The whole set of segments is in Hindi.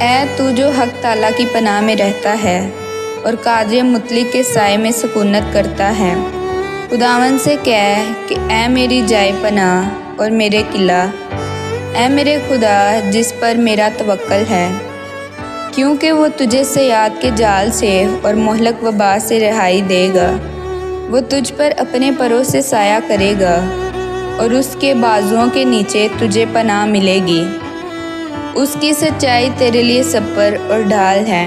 ऐ तू जो हक ताला की पनाह में रहता है और कादिर मुतलिक के साए में सुकूनत करता है, खुदावन से कह कि ऐ मेरी जाए पनाह और मेरे किला, ऐ मेरे खुदा जिस पर मेरा तवक्कल है। क्योंकि वो तुझे सयाद के जाल से और मोहलक वबा से रिहाई देगा। वो तुझ पर अपने परों से साया करेगा और उसके बाजुओं के नीचे तुझे पनाह मिलेगी। उसकी सच्चाई तेरे लिए सपर और ढाल है।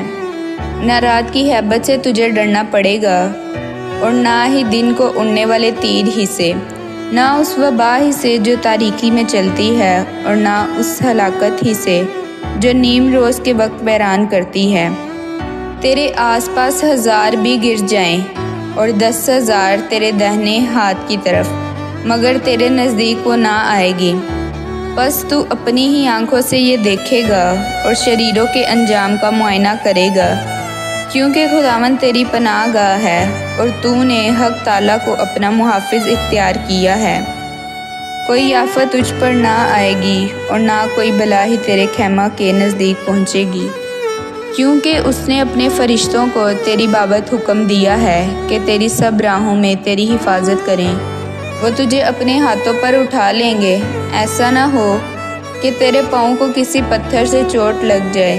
न रात की हैबत से तुझे डरना पड़ेगा और ना ही दिन को उड़ने वाले तीर ही से, ना उस वबा ही से जो तारीकी में चलती है और ना उस हलाकत ही से जो नीम रोज़ के वक्त बैरान करती है। तेरे आसपास 1000 भी गिर जाएं और 10,000 तेरे दाहिने हाथ की तरफ, मगर तेरे नज़दीक वो ना आएगी। बस तू अपनी ही आंखों से ये देखेगा और शरीरों के अंजाम का मुआयना करेगा, क्योंकि खुदावन तेरी पनाह गाह है और तूने हक ताला को अपना मुहाफिज इख्तियार किया है। कोई आफत तुझ पर ना आएगी और ना कोई बला ही तेरे खैमा के नज़दीक पहुँचेगी, क्योंकि उसने अपने फरिश्तों को तेरी बाबत हुक्म दिया है कि तेरी सब राहों में तेरी हिफाजत करें। वो तुझे अपने हाथों पर उठा लेंगे, ऐसा ना हो कि तेरे पाँव को किसी पत्थर से चोट लग जाए।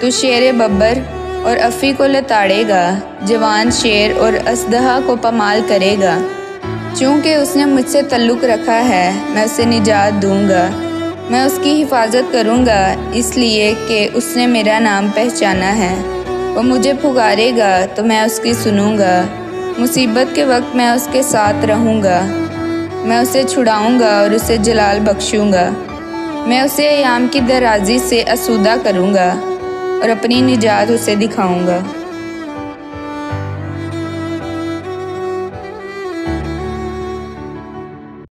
तू शेर बब्बर और अफ़ी को लताड़ेगा, जवान शेर और असदहा को पमाल करेगा। चूँकि उसने मुझसे तल्लुक़ रखा है, मैं उसे निजात दूँगा। मैं उसकी हिफाजत करूँगा, इसलिए कि उसने मेरा नाम पहचाना है। वो मुझे पुकारेगा तो मैं उसकी सुनूँगा। मुसीबत के वक्त मैं उसके साथ रहूँगा। मैं उसे छुड़ाऊँगा और उसे जलाल बख्शूँगा। मैं उसे अयाम की दराज़ी से आसूदा करूँगा और अपनी निजात उसे दिखाऊँगा।